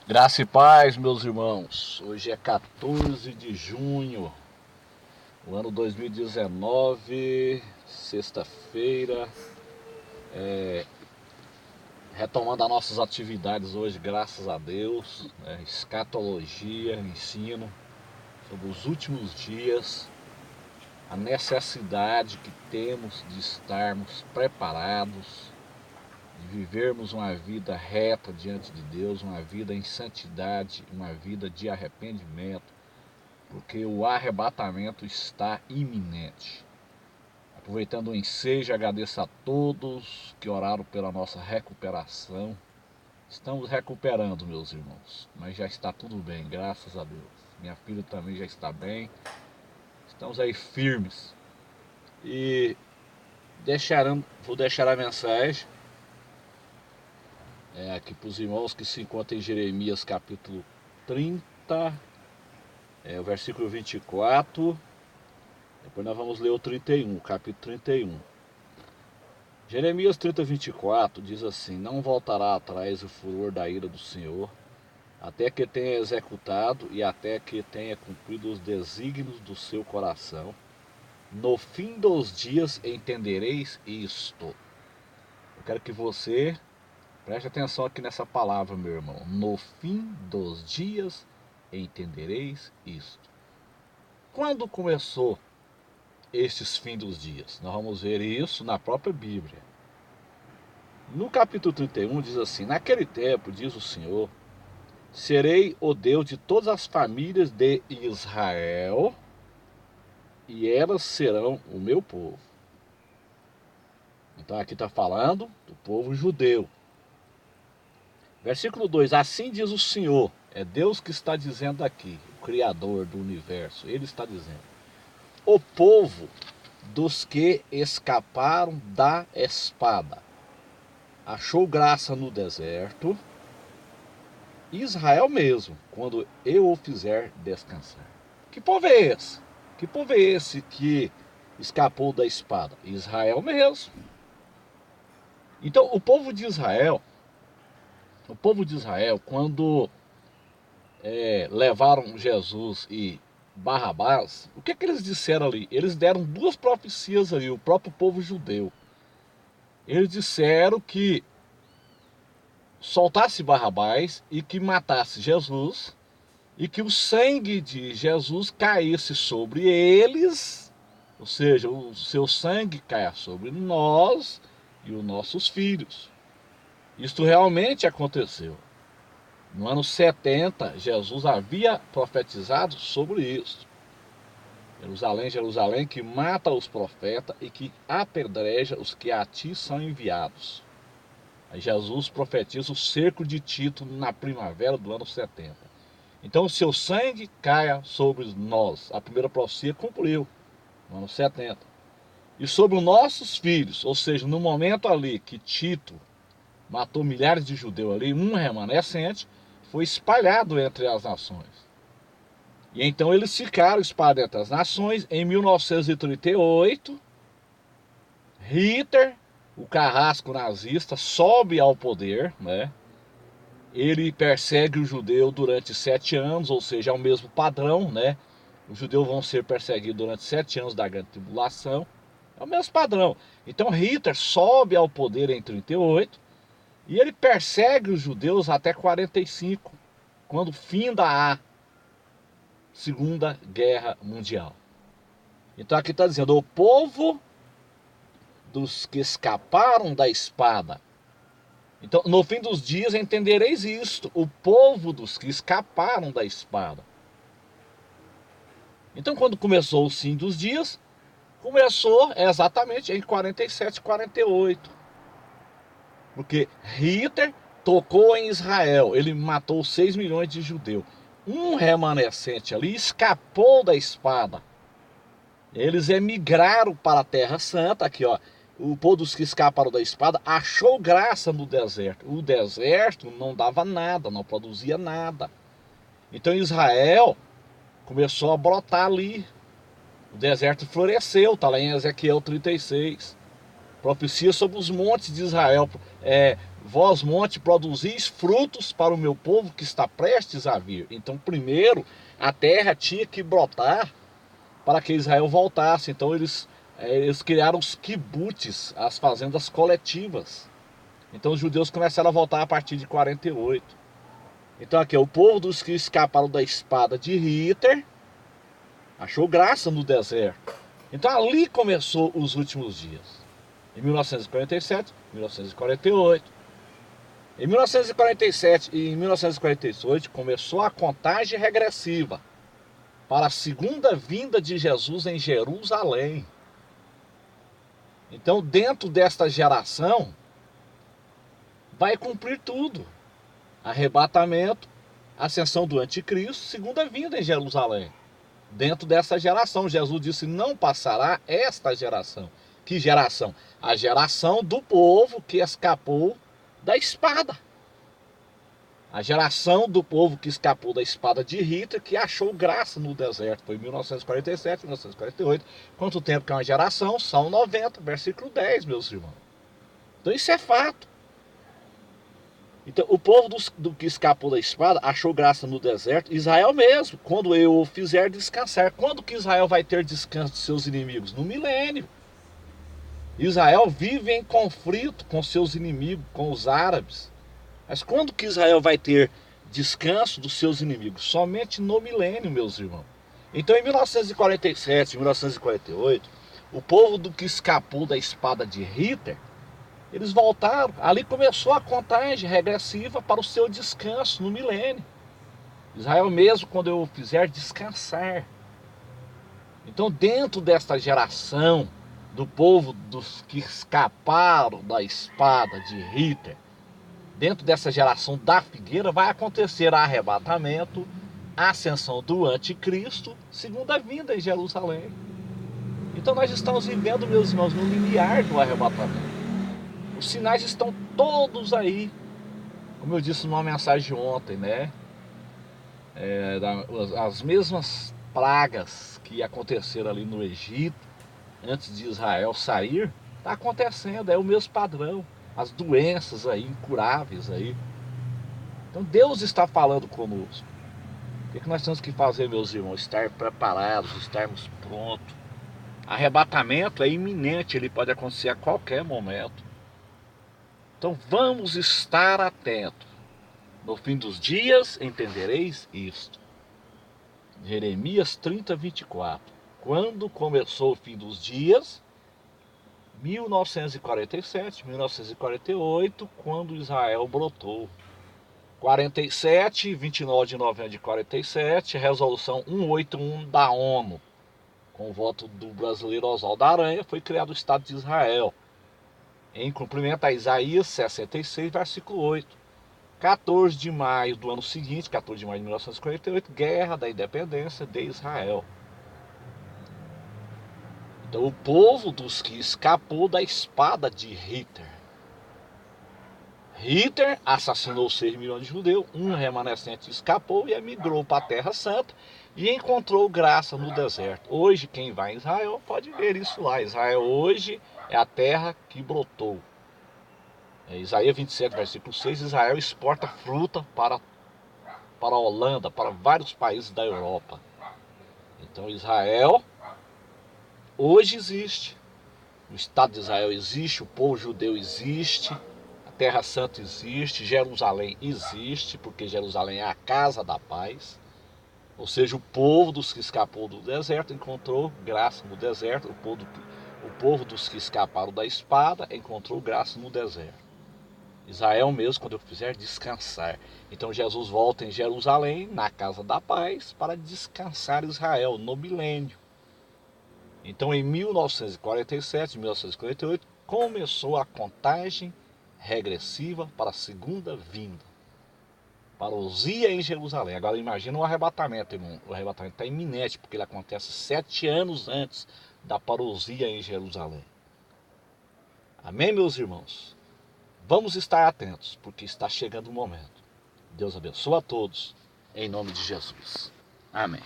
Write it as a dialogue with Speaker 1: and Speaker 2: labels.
Speaker 1: Graça e paz, meus irmãos. Hoje é 14 de junho, o ano 2019, sexta-feira. Retomando as nossas atividades hoje, graças a Deus, escatologia, ensino sobre os últimos dias, a necessidade que temos de estarmos preparados, de vivermos uma vida reta diante de Deus, uma vida em santidade, uma vida de arrependimento, porque o arrebatamento está iminente. Aproveitando o ensejo, agradeço a todos que oraram pela nossa recuperação. Estamos recuperando, meus irmãos, mas já está tudo bem, graças a Deus. Minha filha também já está bem. Estamos aí firmes. E vou deixar a mensagem aqui para os irmãos que se encontram em Jeremias capítulo 30, o versículo 24. Depois nós vamos ler o 31, capítulo 31. Jeremias 30, 24 diz assim: Não voltará atrás o furor da ira do Senhor, até que tenha executado e até que tenha cumprido os desígnios do seu coração. No fim dos dias entendereis isto. Eu quero que você preste atenção aqui nessa palavra, meu irmão. No fim dos dias entendereis isto. Quando começou estes fins dos dias? Nós vamos ver isso na própria Bíblia. No capítulo 31 diz assim: Naquele tempo, diz o Senhor, serei o Deus de todas as famílias de Israel, e elas serão o meu povo. Então aqui está falando do povo judeu. Versículo 2: Assim diz o Senhor, é Deus que está dizendo aqui, o Criador do universo. Ele está dizendo: o povo dos que escaparam da espada achou graça no deserto, Israel mesmo, quando eu o fizer descansar. Que povo é esse? Que povo é esse que escapou da espada? Israel mesmo. Então, o povo de Israel, quando levaram Jesus e Barrabás, o que eles disseram ali? Eles deram duas profecias ali, o próprio povo judeu. Eles disseram que soltasse Barrabás e que matasse Jesus, e que o sangue de Jesus caísse sobre eles, ou seja, o seu sangue caia sobre nós e os nossos filhos. Isto realmente aconteceu. No ano 70, Jesus havia profetizado sobre isso. Jerusalém, Jerusalém, que mata os profetas e que apedreja os que a ti são enviados. Aí Jesus profetiza o cerco de Tito na primavera do ano 70. Então o seu sangue caia sobre nós. A primeira profecia cumpriu no ano 70. E sobre os nossos filhos, ou seja, no momento ali que Tito matou milhares de judeus ali, um remanescente foi espalhado entre as nações. E então eles ficaram espalhados entre as nações. Em 1938, Hitler, o carrasco nazista, sobe ao poder, né? Ele persegue o judeu durante 7 anos, ou seja, é o mesmo padrão, né? Os judeus vão ser perseguidos durante 7 anos da grande tribulação. É o mesmo padrão. Então Hitler sobe ao poder em 38 e ele persegue os judeus até 45, quando finda a Segunda Guerra Mundial. Então aqui está dizendo: o povo dos que escaparam da espada. Então, no fim dos dias entendereis isto: o povo dos que escaparam da espada. Então, quando começou o fim dos dias, começou exatamente em 47, 48. Porque Hitler tocou em Israel, ele matou 6 milhões de judeus. Um remanescente ali escapou da espada. Eles emigraram para a Terra Santa, aqui ó. O povo dos que escaparam da espada achou graça no deserto. O deserto não dava nada, não produzia nada. Então Israel começou a brotar ali. O deserto floresceu, está lá em Ezequiel 36. Profecia sobre os montes de Israel vós monte produzis frutos para o meu povo que está prestes a vir. Então primeiro a terra tinha que brotar para que Israel voltasse. Então eles criaram os kibbutz, as fazendas coletivas. Então os judeus começaram a voltar a partir de 48. Então aqui, o povo dos que escaparam da espada de Hitler achou graça no deserto. Então ali começou os últimos dias. Em 1947, 1948. Em 1947 e em 1948 começou a contagem regressiva para a segunda vinda de Jesus em Jerusalém. Então dentro desta geração vai cumprir tudo. Arrebatamento, ascensão do anticristo, segunda vinda em Jerusalém. Dentro dessa geração, Jesus disse, não passará esta geração. Que geração? A geração do povo que escapou da espada. A geração do povo que escapou da espada de Hitler, que achou graça no deserto. Foi em 1947, 1948. Quanto tempo que é uma geração? São 90, versículo 10, meus irmãos. Então isso é fato. Então, o povo do que escapou da espada achou graça no deserto. Israel mesmo, quando eu o fizer descansar. Quando que Israel vai ter descanso de seus inimigos? No milênio. Israel vive em conflito com seus inimigos, com os árabes. Mas quando que Israel vai ter descanso dos seus inimigos? Somente no milênio, meus irmãos. Então, em 1947, 1948, o povo do que escapou da espada de Hitler, eles voltaram, ali começou a contagem regressiva para o seu descanso no milênio. Israel mesmo, quando eu o fizer descansar. Então dentro desta geração, do povo dos que escaparam da espada de Hitler, dentro dessa geração da figueira, vai acontecer arrebatamento, ascensão do anticristo, segunda vinda em Jerusalém. Então nós estamos vivendo, meus irmãos, no limiar do arrebatamento. Os sinais estão todos aí, como eu disse numa mensagem ontem, né? As mesmas pragas que aconteceram ali no Egito, antes de Israel sair, está acontecendo, é o mesmo padrão. As doenças aí, incuráveis aí. Então Deus está falando conosco. O que nós temos que fazer, meus irmãos? Estar preparados, estarmos prontos. Arrebatamento é iminente, ele pode acontecer a qualquer momento. Então vamos estar atentos. No fim dos dias entendereis isto. Jeremias 30, 24. Quando começou o fim dos dias, 1947, 1948, quando Israel brotou. 47, 29 de novembro de 47, resolução 181 da ONU, com o voto do brasileiro Oswaldo Aranha, foi criado o Estado de Israel, em cumprimento a Isaías 66, versículo 8. 14 de maio do ano seguinte, 14 de maio de 1948, Guerra da Independência de Israel. Então, o povo dos que escapou da espada de Hitler. Hitler assassinou 6 milhões de judeus, um remanescente escapou e emigrou para a Terra Santa e encontrou graça no deserto. Hoje, quem vai em Israel pode ver isso lá. Israel hoje é a terra que brotou. Isaías 27, versículo 6, Israel exporta fruta para a Holanda, para vários países da Europa. Então Israel hoje existe. O Estado de Israel existe, o povo judeu existe, a Terra Santa existe, Jerusalém existe, porque Jerusalém é a casa da paz. Ou seja, o povo dos que escapou do deserto encontrou graça no deserto, o povo dos que escaparam da espada encontrou graça no deserto. Israel mesmo, quando eu fizer descansar. Então Jesus volta em Jerusalém, na casa da paz, para descansar Israel no milênio. Então em 1947, 1948, começou a contagem regressiva para a segunda vinda. Parousia em Jerusalém. Agora imagina o arrebatamento, irmão. O arrebatamento está iminente, porque ele acontece 7 anos antes da parousia em Jerusalém. Amém, meus irmãos? Vamos estar atentos, porque está chegando o momento. Deus abençoe a todos, em nome de Jesus. Amém.